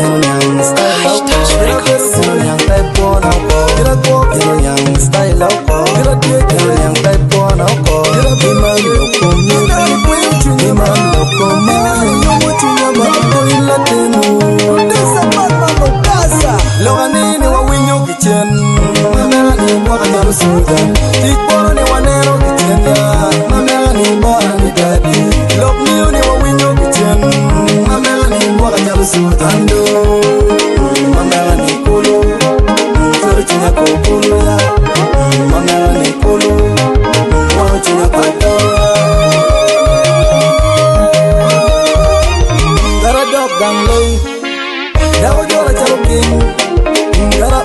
Yang style loco, yang type one loco, yang style loco, yang type one loco. Iman loco, iman loco, Loganini wa winyo kitchen, mamela ni mwaka nyaru sudan. Tikporo ni wanero kitchen ya, mamela ni mwaka ni daddy. Love me ni wa winyo kitchen, mamela ni mwaka nyaru sudan do. Mamela ni kulu, suru chinya kokulu ya. Mamela ni kulu, mwa chinya pato ya. Gara dog gang lay, dawo jora chalo king. Gara